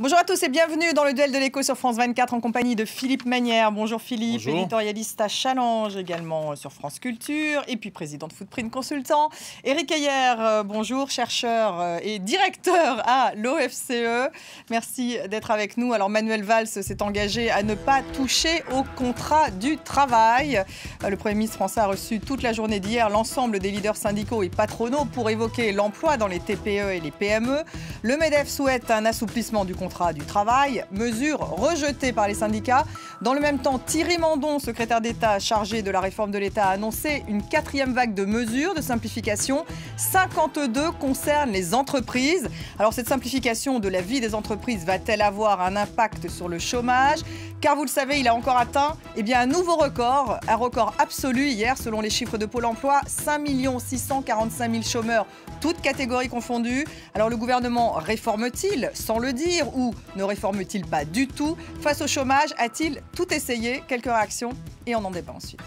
Bonjour à tous et bienvenue dans le duel de l'écho sur France 24 en compagnie de Philippe Manière. Bonjour Philippe, bonjour. Éditorialiste à Challenge également sur France Culture et puis président de Footprint Consultant. Éric Heyer, bonjour, chercheur et directeur à l'OFCE. Merci d'être avec nous. Alors Manuel Valls s'est engagé à ne pas toucher au contrat du travail. Le Premier ministre français a reçu toute la journée d'hier l'ensemble des leaders syndicaux et patronaux pour évoquer l'emploi dans les TPE et les PME. Le MEDEF souhaite un assouplissement du contrat du travail, mesure rejetée par les syndicats. Dans le même temps, Thierry Mandon, secrétaire d'État chargé de la réforme de l'État, a annoncé une 4e vague de mesures de simplification. 52 concernent les entreprises. Alors cette simplification de la vie des entreprises va-t-elle avoir un impact sur le chômage ? Car vous le savez, il a encore atteint un nouveau record, un record absolu hier selon les chiffres de Pôle emploi, 5 645 000 chômeurs, toutes catégories confondues. Alors le gouvernement réforme-t-il sans le dire ou ne réforme-t-il pas du tout? Face au chômage, a-t-il tout essayé? Quelques réactions et on en débat ensuite.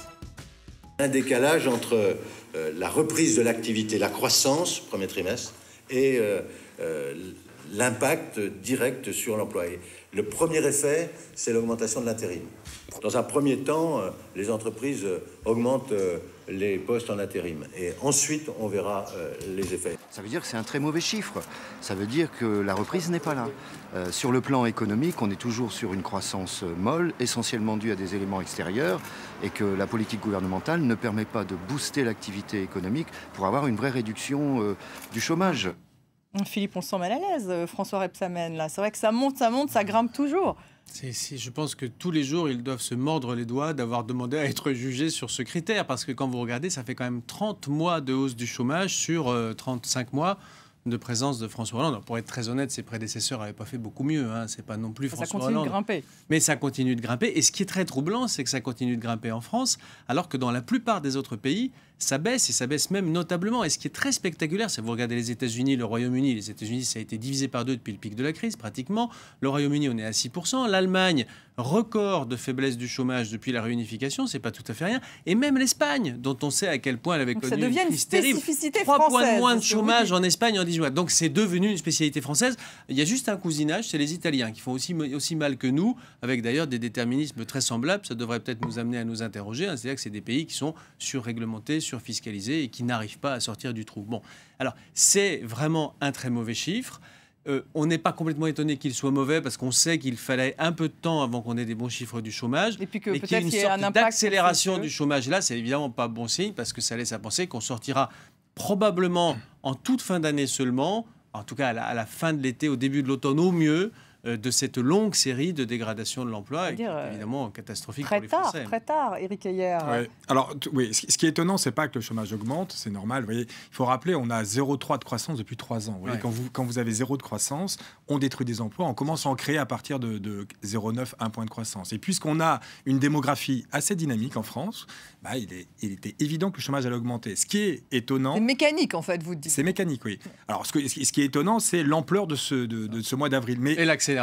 Un décalage entre la reprise de l'activité, la croissance, premier trimestre, et l'impact direct sur l'emploi. Le premier effet, c'est l'augmentation de l'intérim. Dans un premier temps, les entreprises augmentent les postes en intérim. Et ensuite, on verra les effets. Ça veut dire que c'est un très mauvais chiffre. Ça veut dire que la reprise n'est pas là. Sur le plan économique, on est toujours sur une croissance molle, essentiellement due à des éléments extérieurs, et que la politique gouvernementale ne permet pas de booster l'activité économique pour avoir une vraie réduction du chômage. Philippe, on se sent mal à l'aise, François Rebsamen, là. C'est vrai que ça monte, ça grimpe toujours. Je pense que tous les jours, ils doivent se mordre les doigts d'avoir demandé à être jugés sur ce critère. Parce que quand vous regardez, ça fait quand même 30 mois de hausse du chômage sur 35 mois de présence de François Hollande. Alors, pour être très honnête, ses prédécesseurs n'avaient pas fait beaucoup mieux. C'est pas non plus François Hollande. Ça continue de grimper. Mais ça continue de grimper. Et ce qui est très troublant, c'est que ça continue de grimper en France, alors que dans la plupart des autres pays, ça baisse, et ça baisse même notablement. Et ce qui est très spectaculaire, c'est que vous regardez les États-Unis, le Royaume-Uni. Les États-Unis, ça a été divisé par 2 depuis le pic de la crise, pratiquement. Le Royaume-Uni, on est à 6%. L'Allemagne, record de faiblesse du chômage depuis la réunification, c'est pas tout à fait rien. Et même l'Espagne, dont on sait à quel point elle avait connu une crise terrible. 3 points de moins de chômage en Espagne en 18 mois. Donc c'est devenu une spécialité française. Il y a juste un cousinage, c'est les Italiens, qui font aussi mal que nous, avec d'ailleurs des déterminismes très semblables. Ça devrait peut-être nous amener à nous interroger. C'est-à-dire que c'est des pays qui sont surréglementés, surfiscalisés et qui n'arrivent pas à sortir du trou. Bon, alors c'est vraiment un très mauvais chiffre. On n'est pas complètement étonné qu'il soit mauvais parce qu'on sait qu'il fallait un peu de temps avant qu'on ait des bons chiffres du chômage. Et puis que qu'il y ait une sorte d'accélération du chômage. Là, c'est évidemment pas bon signe parce que ça laisse à penser qu'on sortira probablement en toute fin d'année seulement, en tout cas à la fin de l'été, au début de l'automne au mieux, de cette longue série de dégradation de l'emploi, qui est évidemment catastrophique pour les Français. Très tard, Éric Heyer. Ouais. Alors, oui, ce qui est étonnant, c'est pas que le chômage augmente, c'est normal. Vous voyez, il faut rappeler, on a 0,3 de croissance depuis 3 ans. Vous voyez, quand vous avez 0 de croissance, on détruit des emplois, on commence à en créer à partir de 0,9, 1 point de croissance. Et puisqu'on a une démographie assez dynamique en France, il était évident que le chômage allait augmenter. Ce qui est étonnant... C'est mécanique, en fait, vous dites. C'est mécanique, oui. Alors, ce qui est étonnant, c'est l'ampleur de ce mois d'avril. Et l'accélération.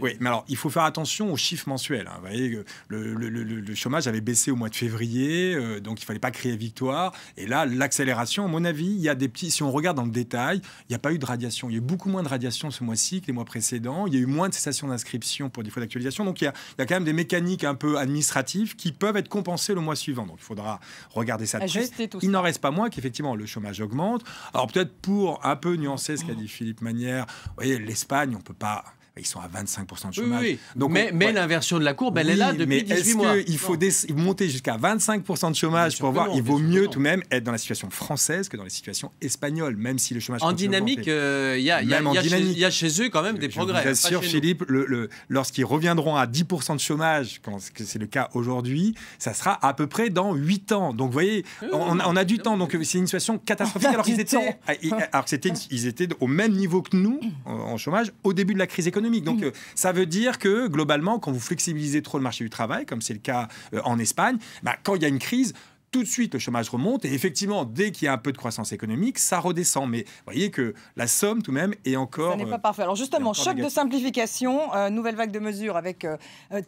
Oui, mais alors, il faut faire attention aux chiffres mensuels. Vous voyez, le chômage avait baissé au mois de février, donc il ne fallait pas crier victoire. Et là, l'accélération, à mon avis, il y a des petits... Si on regarde dans le détail, il n'y a pas eu de radiation. Il y a eu beaucoup moins de radiation ce mois-ci que les mois précédents. Il y a eu moins de cessations d'inscription pour défaut d'actualisation. Donc, il y a quand même des mécaniques un peu administratives qui peuvent être compensées le mois suivant. Donc, il faudra regarder ça de près. Il n'en reste pas moins qu'effectivement, le chômage augmente. Alors, peut-être pour un peu nuancer ce qu'a dit Philippe Manière, vous voyez, l'Espagne, on ne peut pas... Ils sont à 25% de chômage. Oui. Donc, mais l'inversion de la courbe, elle est là depuis 18 mois. Il faut monter jusqu'à 25% de chômage pour voir. Il vaut mieux tout de même être dans la situation française que dans la situation espagnole, même si le chômage... En dynamique, il y a chez eux quand même des progrès. Je vous assure, Philippe, lorsqu'ils reviendront à 10% de chômage, quand c'est le cas aujourd'hui, ça sera à peu près dans 8 ans. Donc, vous voyez, on a du temps. Donc, c'est une situation catastrophique. Alors qu'ils étaient au même niveau que nous, en chômage, au début de la crise économique. Donc, ça veut dire que, globalement, quand vous flexibilisez trop le marché du travail, comme c'est le cas en Espagne, quand il y a une crise, tout de suite, le chômage remonte. Et effectivement, dès qu'il y a un peu de croissance économique, ça redescend. Mais vous voyez que la somme, tout de même, est encore... Ça n'est pas parfait. Alors justement, choc de simplification, nouvelle vague de mesures avec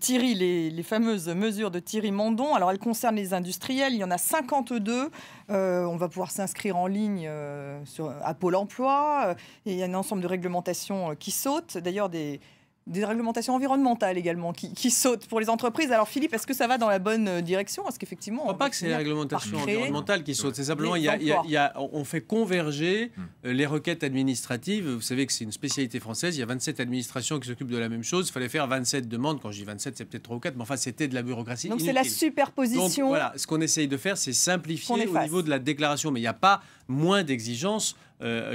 Thierry, les fameuses mesures de Thierry Mandon. Alors, elles concernent les industriels. Il y en a 52. On va pouvoir s'inscrire en ligne à Pôle emploi. Et il y a un ensemble de réglementations qui sautent. D'ailleurs, des des réglementations environnementales également qui sautent pour les entreprises. Alors Philippe, est-ce que ça va dans la bonne direction? Est-ce qu'effectivement... Je ne crois pas que c'est les réglementations environnementales qui sautent. C'est simplement, on fait converger les requêtes administratives. Vous savez que c'est une spécialité française. Il y a 27 administrations qui s'occupent de la même chose. Il fallait faire 27 demandes. Quand je dis 27, c'est peut-être 3 ou 4, mais enfin, c'était de la bureaucratie Donc inutile. c'est la superposition. Donc voilà, ce qu'on essaye de faire, c'est simplifier au niveau de la déclaration. Mais il n'y a pas moins d'exigences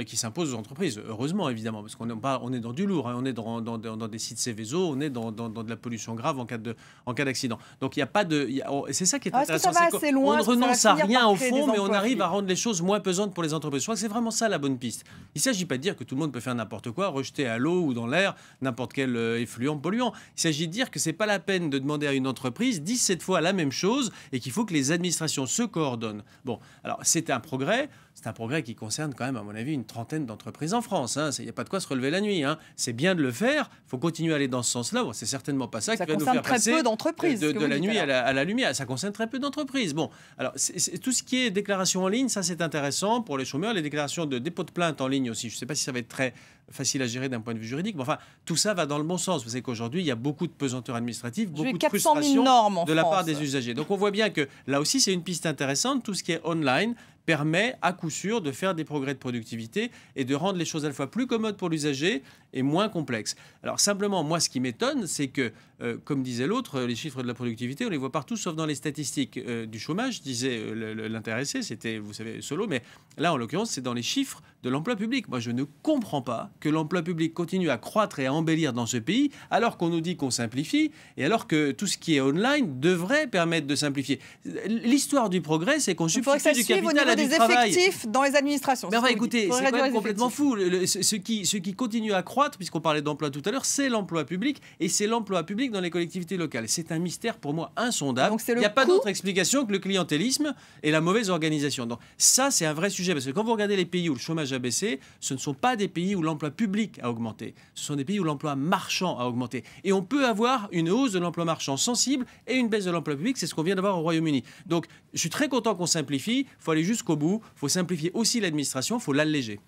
qui s'imposent aux entreprises. Heureusement, évidemment, parce qu'on est dans du lourd. Hein. On est dans des sites Céveso, on est dans de la pollution grave en cas d'accident. Donc il n'y a pas de... c'est ça qui est intéressant. On ne renonce à rien au fond, mais on arrive à rendre les choses moins pesantes pour les entreprises. Je crois que c'est vraiment ça la bonne piste. Il ne s'agit pas de dire que tout le monde peut faire n'importe quoi, rejeter à l'eau ou dans l'air n'importe quel effluent polluant. Il s'agit de dire que ce n'est pas la peine de demander à une entreprise 17 fois la même chose et qu'il faut que les administrations se coordonnent. Bon, alors c'est un progrès. C'est un progrès qui concerne quand même, à mon avis, une trentaine d'entreprises en France. Il n'y a pas de quoi se relever la nuit. C'est bien de le faire. Il faut continuer à aller dans ce sens-là. Bon, c'est certainement pas ça qui va nous faire passer de la nuit à la lumière. Ça concerne très peu d'entreprises. Bon, alors tout ce qui est déclaration en ligne, ça c'est intéressant pour les chômeurs. Les déclarations de dépôt de plainte en ligne aussi. Je ne sais pas si ça va être très facile à gérer d'un point de vue juridique, mais enfin, tout ça va dans le bon sens. Vous savez qu'aujourd'hui, il y a beaucoup de pesanteur administrative, beaucoup de frustration de la part des usagers. Donc on voit bien que là aussi, c'est une piste intéressante. Tout ce qui est online permet à coup sûr de faire des progrès de productivité et de rendre les choses à la fois plus commodes pour l'usager et moins complexes. Alors simplement, moi, ce qui m'étonne, c'est que, comme disait l'autre, les chiffres de la productivité, on les voit partout, sauf dans les statistiques du chômage, disait l'intéressé, c'était, vous savez, Solo, mais là, en l'occurrence, c'est dans les chiffres de l'emploi public. Moi, je ne comprends pas que l'emploi public continue à croître et à embellir dans ce pays, alors qu'on nous dit qu'on simplifie, et alors que tout ce qui est online devrait permettre de simplifier. L'histoire du progrès, c'est qu'on substitue du capital à du travail. Des effectifs dans les administrations. Mais enfin, écoutez, c'est quand même complètement fou. Ce qui continue à croître, puisqu'on parlait d'emploi tout à l'heure, c'est l'emploi public, et c'est l'emploi public dans les collectivités locales. C'est un mystère pour moi insondable. Il n'y a pas d'autre explication que le clientélisme et la mauvaise organisation. Donc ça, c'est un vrai sujet, parce que quand vous regardez les pays où le chômage a baissé, ce ne sont pas des pays où l'emploi public a augmenté. Ce sont des pays où l'emploi marchand a augmenté. Et on peut avoir une hausse de l'emploi marchand sensible et une baisse de l'emploi public. C'est ce qu'on vient d'avoir au Royaume-Uni. Donc, je suis très content qu'on simplifie. Il faut aller jusqu'au bout. Il faut simplifier aussi l'administration. Il faut l'alléger.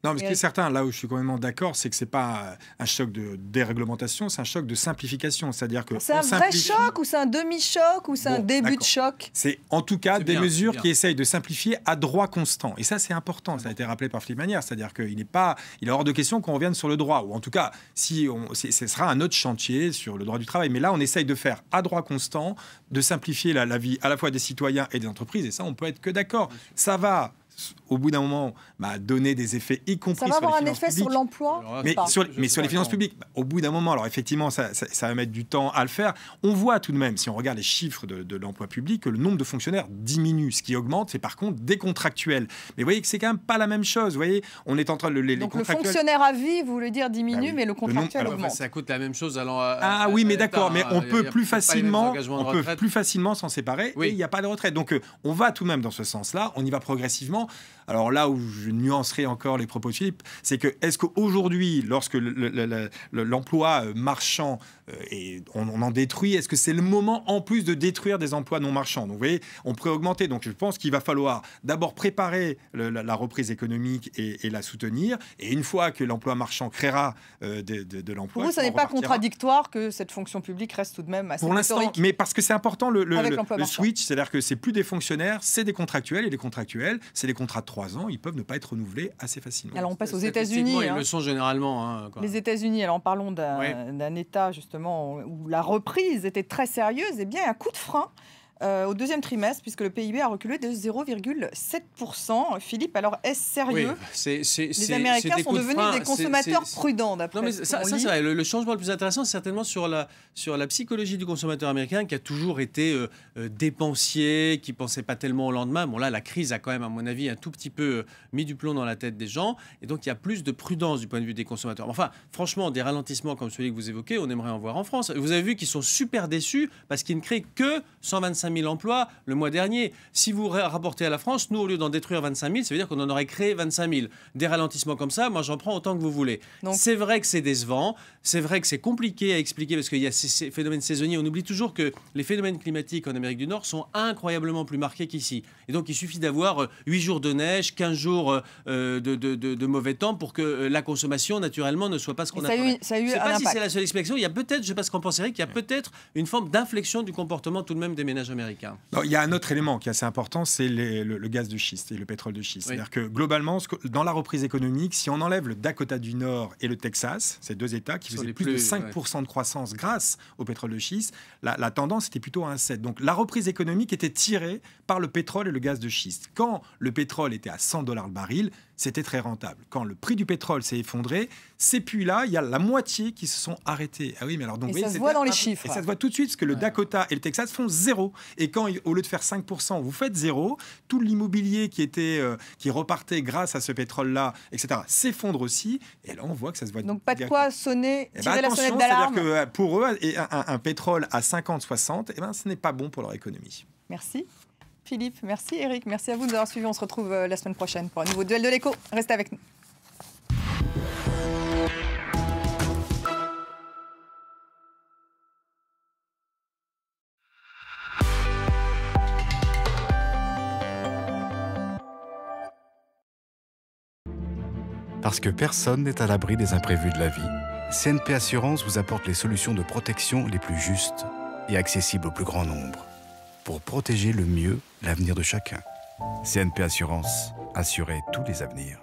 Non, mais ce qui est certain, là où je suis complètement d'accord, c'est que c'est pas un choc de déréglementation, c'est un choc de simplification. C'est-à-dire que c'est un vrai choc ou c'est un demi-choc ou c'est un début de choc? C'est en tout cas des mesures qui essayent de simplifier à droit constant. Et ça, c'est important. Ça a été rappelé par Philippe Manière. C'est-à-dire qu'il est hors de question qu'on revienne sur le droit. Ou en tout cas, ce sera un autre chantier sur le droit du travail. Mais là, on essaye de faire à droit constant, de simplifier la vie à la fois des citoyens et des entreprises. Et ça, on peut être que d'accord. Ça va, au bout d'un moment, donner des effets, y compris sur les finances publiques. Ça va avoir un effet sur l'emploi, mais sur les finances publiques, au bout d'un moment, alors effectivement, ça va mettre du temps à le faire. On voit tout de même, si on regarde les chiffres de l'emploi public, que le nombre de fonctionnaires diminue. Ce qui augmente, c'est par contre des contractuels. Mais vous voyez que c'est quand même pas la même chose. Vous voyez, on est en train de Donc le fonctionnaire à vie, vous voulez dire diminue, mais le contractuel augmente. Ça coûte la même chose. Oui, mais d'accord, mais on peut plus facilement s'en séparer et il n'y a pas de retraite. Donc on va tout de même dans ce sens-là. On y va progressivement. Alors là où je nuancerai encore les propos de Philippe, c'est que est-ce qu'aujourd'hui, lorsque l'emploi marchand, on en détruit, est-ce que c'est le moment en plus de détruire des emplois non marchands? Donc vous voyez, on pourrait augmenter. Donc je pense qu'il va falloir d'abord préparer la reprise économique et la soutenir. Et une fois que l'emploi marchand créera de l'emploi... Pour vous, ça n'est pas contradictoire que cette fonction publique reste tout de même assez pour l'instant, mais parce que c'est important le switch, c'est-à-dire que c'est plus des fonctionnaires, c'est des contractuels. Et les contractuels, c'est des contrats de 3 ans, ils peuvent ne pas être renouvelés assez facilement. Alors on passe aux États-Unis. Ils le sont généralement. Les États-Unis, alors parlons d'un État justement où la reprise était très sérieuse. Eh bien, un coup de frein au deuxième trimestre, puisque le PIB a reculé de 0,7%. Philippe, alors est-ce sérieux? Les Américains sont devenus des consommateurs prudents, d'après ce qu'on lit. Ça, c'est vrai. Le changement le plus intéressant, c'est certainement sur la psychologie du consommateur américain, qui a toujours été dépensier, qui ne pensait pas tellement au lendemain. Bon, là, la crise a quand même, à mon avis, un tout petit peu mis du plomb dans la tête des gens. Et donc, il y a plus de prudence du point de vue des consommateurs. Enfin, franchement, des ralentissements comme celui que vous évoquez, on aimerait en voir en France. Vous avez vu qu'ils sont super déçus parce qu'ils ne créent que 125 000 emplois le mois dernier. Si vous rapportez à la France, nous, au lieu d'en détruire 25 000, ça veut dire qu'on en aurait créé 25 000. Des ralentissements comme ça, moi, j'en prends autant que vous voulez. C'est vrai que c'est décevant, c'est vrai que c'est compliqué à expliquer parce qu'il y a ces phénomènes saisonniers. On oublie toujours que les phénomènes climatiques en Amérique du Nord sont incroyablement plus marqués qu'ici. Et donc, il suffit d'avoir 8 jours de neige, 15 jours de mauvais temps pour que la consommation, naturellement, ne soit pas ce qu'on attendait. Ça a eu Je ne sais un pas impact. si c'est la seule explication. Il y a peut-être, je ne sais pas ce qu'on pense, Eric, il y a peut-être une forme d'inflexion du comportement tout de même des ménages américains. Non, il y a un autre élément qui est assez important, c'est le gaz de schiste et le pétrole de schiste. Oui. C'est-à-dire que globalement, dans la reprise économique, si on enlève le Dakota du Nord et le Texas, ces deux États qui faisaient plus de 5% de croissance grâce au pétrole de schiste, la tendance était plutôt à un 7. Donc la reprise économique était tirée par le pétrole et le gaz de schiste. Quand le pétrole était à $100 le baril, c'était très rentable. Quand le prix du pétrole s'est effondré, ces puits-là, il y a la moitié qui se sont arrêtés. Ah oui, mais alors donc, et ça se voit dans les chiffres. Et ça se voit tout de suite, parce que le Dakota et le Texas font 0. Et quand, au lieu de faire 5%, vous faites 0, tout l'immobilier qui repartait grâce à ce pétrole-là, etc., s'effondre aussi. Et là, on voit que ça se voit. Donc pas de quoi tirer la sonnette d'alarme. d'alarme. C'est-à-dire que pour eux, un pétrole à 50, 60, ce n'est pas bon pour leur économie. Merci. Philippe, merci Eric, merci à vous de nous avoir suivis. On se retrouve la semaine prochaine pour un nouveau duel de l'écho. Restez avec nous. Parce que personne n'est à l'abri des imprévus de la vie, CNP Assurance vous apporte les solutions de protection les plus justes et accessibles au plus grand nombre pour protéger le mieux l'avenir de chacun. CNP Assurance, assurez tous les avenirs.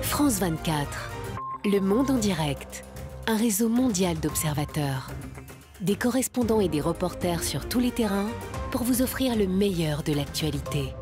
France 24, le monde en direct, un réseau mondial d'observateurs. Des correspondants et des reporters sur tous les terrains pour vous offrir le meilleur de l'actualité.